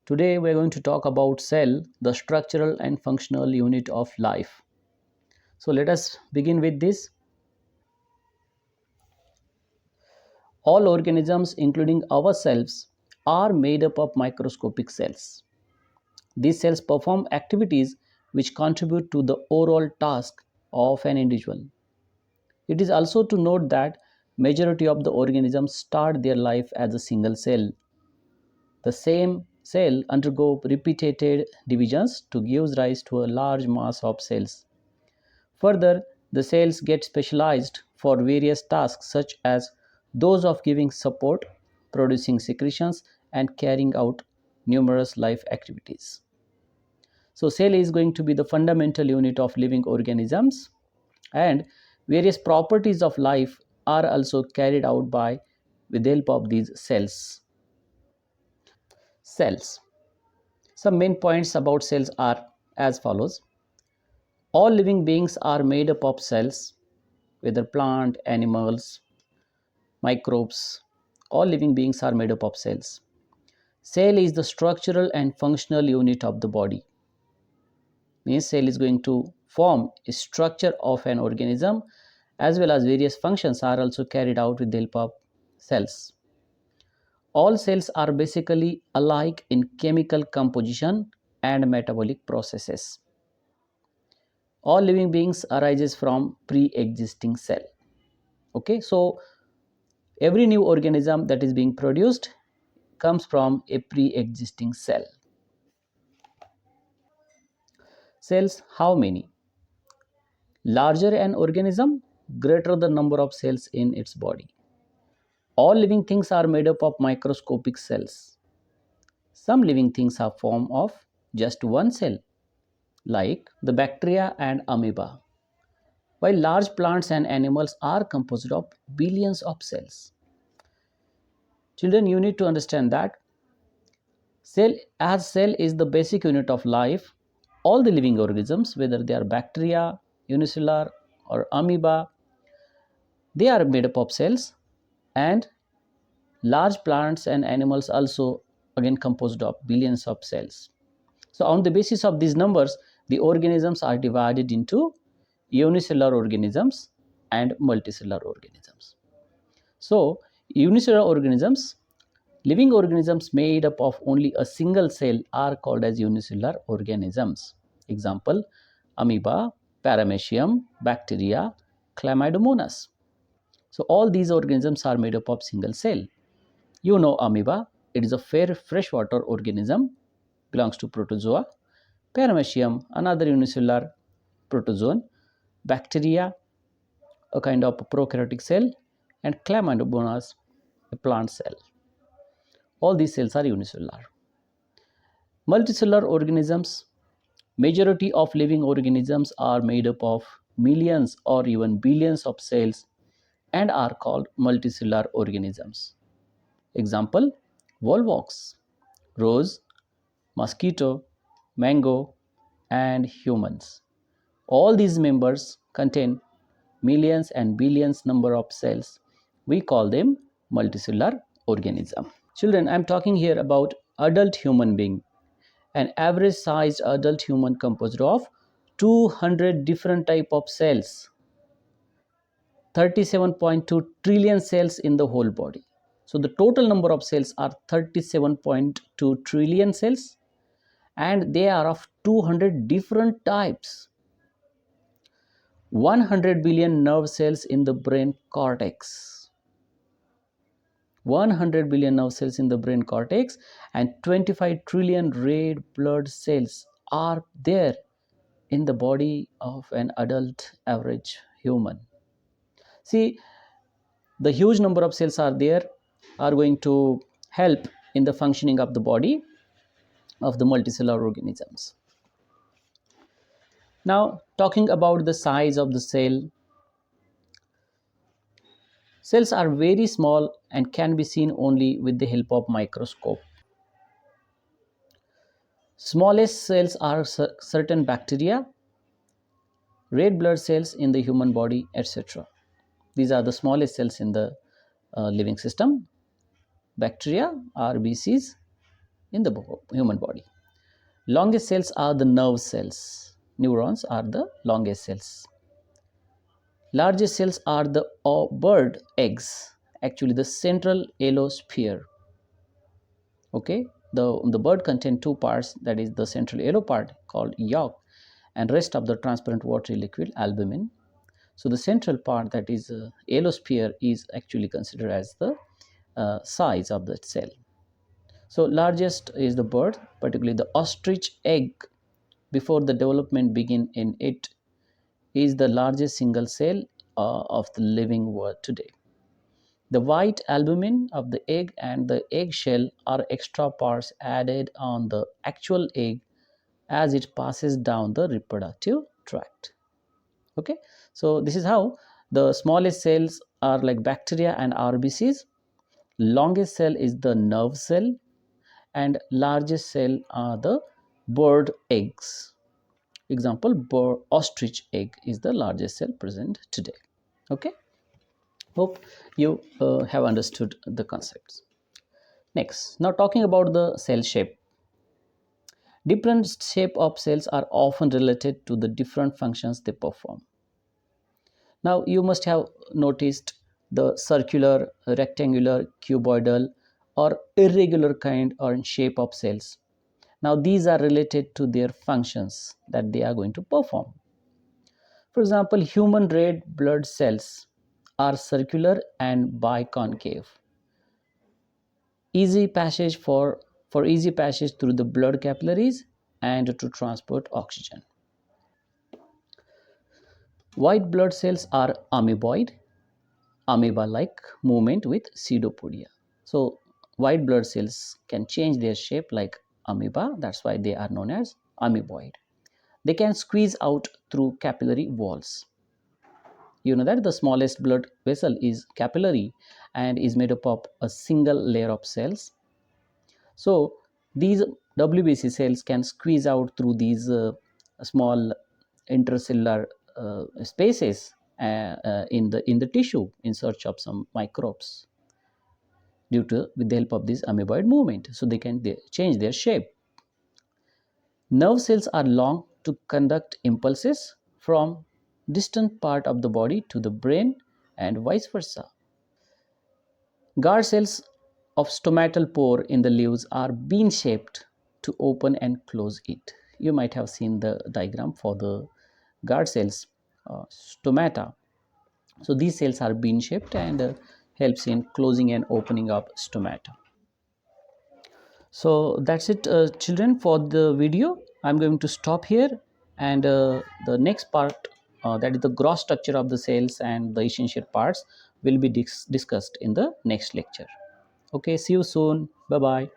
Today we are going to talk about cell, the structural and functional unit of life. So let us begin with this. All organisms, including ourselves, are made up of microscopic cells. These cells perform activities which contribute to the overall task of an individual. It is also to note that majority of the organisms start their life as a single cell. The same cell undergo repeated divisions to give rise to a large mass of cells. Further, the cells get specialized for various tasks such as those of giving support, producing secretions, and carrying out numerous life activities. So, cell is going to be the fundamental unit of living organisms, and various properties of life are also carried out by with the help of these cells. Cells. Some main points about cells are as follows. All living beings are made up of cells, whether plant, animals, microbes. All living beings are made up of cells. Cell is the structural and functional unit of the body. Means cell is going to form a structure of an organism, as well as various functions are also carried out with the help of cells. All cells are basically alike in chemical composition and metabolic processes. All living beings arises from pre-existing cell. Okay, so every new organism that is being produced comes from a pre-existing cell. Cells, how many? Larger an organism, greater the number of cells in its body. All living things are made up of microscopic cells. Some living things are formed of just one cell, like the bacteria and amoeba, while large plants and animals are composed of billions of cells. Children, you need to understand that cell is the basic unit of life. All the living organisms, whether they are bacteria, unicellular, or amoeba, they are made up of cells, and large plants and animals also again composed of billions of cells. So on the basis of these numbers, the organisms are divided into unicellular organisms and multicellular organisms. So unicellular organisms, living organisms made up of only a single cell, are called as unicellular organisms. Example, amoeba, paramecium, bacteria, chlamydomonas. So all these organisms are made up of single cell. You know amoeba, it is a freshwater organism, belongs to protozoa. Paramecium, another unicellular protozoan. Bacteria, a kind of prokaryotic cell, and chlamydomonas, a plant cell. All these cells are unicellular. Multicellular organisms, majority of living organisms are made up of millions or even billions of cells and are called multicellular organisms. Example, volvox, rose, mosquito, mango, and humans. All these members contain millions and billions number of cells. We call them multicellular organism. Children, I am talking here about adult human being. An average sized adult human composed of 200 different type of cells, 37.2 trillion cells in the whole body. So the total number of cells are 37.2 trillion cells, and they are of 200 different types. 100 billion nerve cells in the brain cortex. 100 billion nerve cells in the brain cortex and 25 trillion red blood cells are there in the body of an adult average human. See, the huge number of cells are there are going to help in the functioning of the body of the multicellular organisms. Now, talking about the size of the cell, cells are very small and can be seen only with the help of microscope. Smallest cells are certain bacteria, red blood cells in the human body, etc. These are the smallest cells in the living system. Bacteria, RBCs, in the human body. Longest cells are the nerve cells. Neurons are the longest cells. Largest cells are the bird eggs, actually the central allosphere. Okay, the bird contains two parts, that is the central yellow part called yolk and rest of the transparent watery liquid albumin. So the central part, that is allosphere, is actually considered as the size of the cell. So largest is the bird, particularly the ostrich egg. Before the development begin in it, is the largest single cell of the living world today. The white albumin of the egg and the eggshell are extra parts added on the actual egg as it passes down the reproductive tract. Okay, so this is how the smallest cells are like bacteria and RBCs. Longest cell is the nerve cell, and largest cell are the bird eggs. Example, ostrich egg is the largest cell present today. Okay, hope you have understood the concepts. Next, now talking about the cell shape. Different shape of cells are often related to the different functions they perform. Now you must have noticed the circular, rectangular, cuboidal or irregular kind or shape of cells. Now these are related to their functions that they are going to perform. For example, human red blood cells are circular and biconcave. Easy passage for easy passage through the blood capillaries and to transport oxygen. White blood cells are amoeboid, amoeba-like movement with pseudopodia. So white blood cells can change their shape like amoeba, that's why they are known as amoeboid. They can squeeze out through capillary walls. You know that the smallest blood vessel is capillary and is made up of a single layer of cells. So these WBC cells can squeeze out through these small intercellular spaces in the tissue in search of some microbes due to with the help of this amoeboid movement. So they can change their shape. Nerve cells are long to conduct impulses from distant part of the body to the brain and vice versa. Guard cells of stomatal pore in the leaves are bean shaped to open and close it. You might have seen the diagram for the guard cells, stomata. So these cells are bean shaped and helps in closing and opening of stomata. So that's it, children, for the video. I'm going to stop here, and the next part, that is the gross structure of the cells and the essential parts, will be discussed in the next lecture. Okay, see you soon. Bye bye.